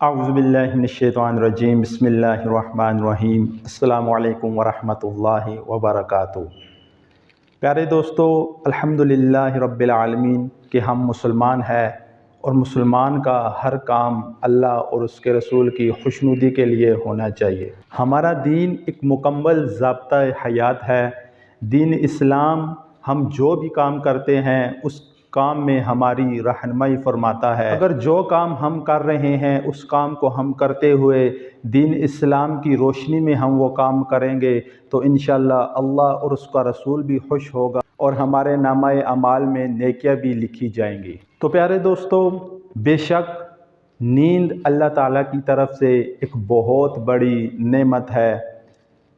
اعوذ باللہ من الشیطان الرجیم بسم اللہ الرحمن الرحیم السلام علیکم ورحمۃ اللہ وبرکاتہ۔ پیارے دوستو، الحمدللہ رب العالمین کہ ہم مسلمان ہیں اور مسلمان کا ہر کام اللہ اور اس کے رسول کی خوشنودی کے لیے ہونا چاہیے۔ ہمارا دین ایک مکمل ضابطۂ حیات ہے۔ دین اسلام ہم جو بھی کام کرتے ہیں اس کام میں ہماری رہنمائی فرماتا ہے۔ اگر جو کام ہم کر رہے ہیں اس کام کو ہم کرتے ہوئے دین اسلام کی روشنی میں ہم وہ کام کریں گے تو انشاءاللہ اللہ اور اس کا رسول بھی خوش ہوگا اور ہمارے نامہ اعمال میں نیکیاں بھی لکھی جائیں گی۔ تو پیارے دوستو، بے شک نیند اللہ تعالیٰ کی طرف سے ایک بہت بڑی نعمت ہے۔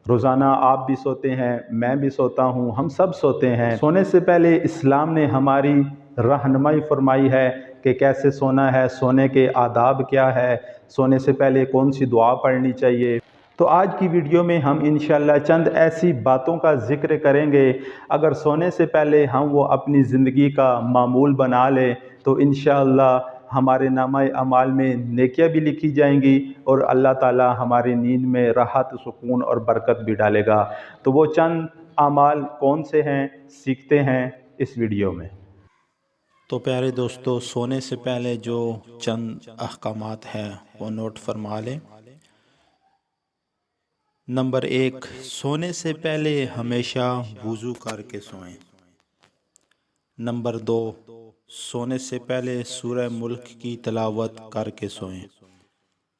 روزانہ آپ بھی سوتے ہیں، میں بھی سوتا ہوں، ہم سب سوتے ہیں۔ سونے سے پہلے اسلام نے ہماری رہنمائی فرمائی ہے کہ کیسے سونا ہے، سونے کے آداب کیا ہے، سونے سے پہلے کون سی دعا پڑھنی چاہیے۔ تو آج کی ویڈیو میں ہم انشاءاللہ چند ایسی باتوں کا ذکر کریں گے، اگر سونے سے پہلے ہم وہ اپنی زندگی کا معمول بنا لیں تو انشاءاللہ ہمارے نامہ اعمال میں نیکیاں بھی لکھی جائیں گی اور اللہ تعالی ہماری نیند میں راحت، سکون اور برکت بھی ڈالے گا۔ تو وہ چند اعمال کون سے ہیں، سیکھتے ہیں اس ویڈیو میں۔ تو پیارے دوستو، سونے سے پہلے جو چند احکامات ہیں وہ نوٹ فرما لیں۔ نمبر 1، سونے سے پہلے ہمیشہ وضو کر کے سوئیں۔ نمبر 2، سونے سے پہلے سورہ ملک کی تلاوت کر کے سوئیں۔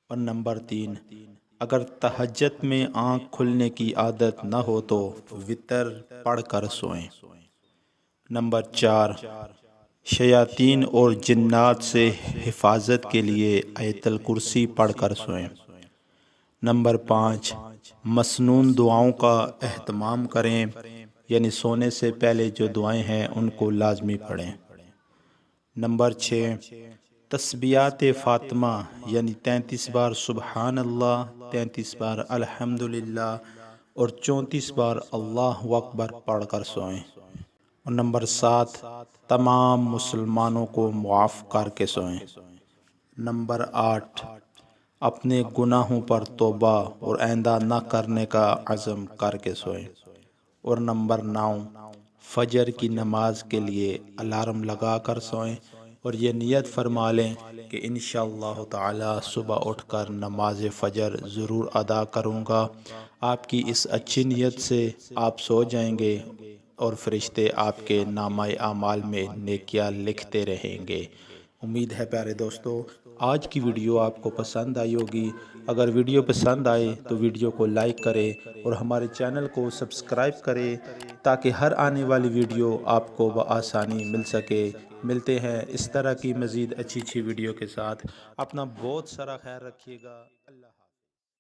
اور نمبر 3، اگر تہجد میں آنکھ کھلنے کی عادت نہ ہو تو وتر پڑھ کر سوئیں۔ نمبر 4، شیاطین اور جنات سے حفاظت کے لیے آیت الکرسی پڑھ کر سوئیں۔ نمبر 5، مسنون دعاؤں کا اہتمام کریں، یعنی سونے سے پہلے جو دعائیں ہیں ان کو لازمی پڑھیں۔ نمبر 6، تسبیحات فاطمہ یعنی 33 بار سبحان اللہ، 33 بار الحمدللہ اور 34 بار اللہ اکبر پڑھ کر سوئیں۔ اور نمبر 7، تمام مسلمانوں کو معاف کر کے سوئیں۔ نمبر 8، اپنے گناہوں پر توبہ اور آئندہ نہ کرنے کا عزم کر کے سوئیں۔ اور نمبر 9، فجر کی نماز کے لیے الارم لگا کر سوئیں اور یہ نیت فرما لیں کہ انشاءاللہ تعالی صبح اٹھ کر نماز فجر ضرور ادا کروں گا۔ آپ کی اس اچھی نیت سے آپ سو جائیں گے اور فرشتے آپ کے نامہ اعمال میں نیکیاں لکھتے رہیں گے۔ امید ہے پیارے دوستو آج کی ویڈیو آپ کو پسند آئی ہوگی۔ اگر ویڈیو پسند آئے تو ویڈیو کو لائک کریں اور ہمارے چینل کو سبسکرائب کریں تاکہ ہر آنے والی ویڈیو آپ کو بآسانی مل سکے۔ ملتے ہیں اس طرح کی مزید اچھی ویڈیو کے ساتھ۔ اپنا بہت سارا خیال رکھیے گا۔ اللہ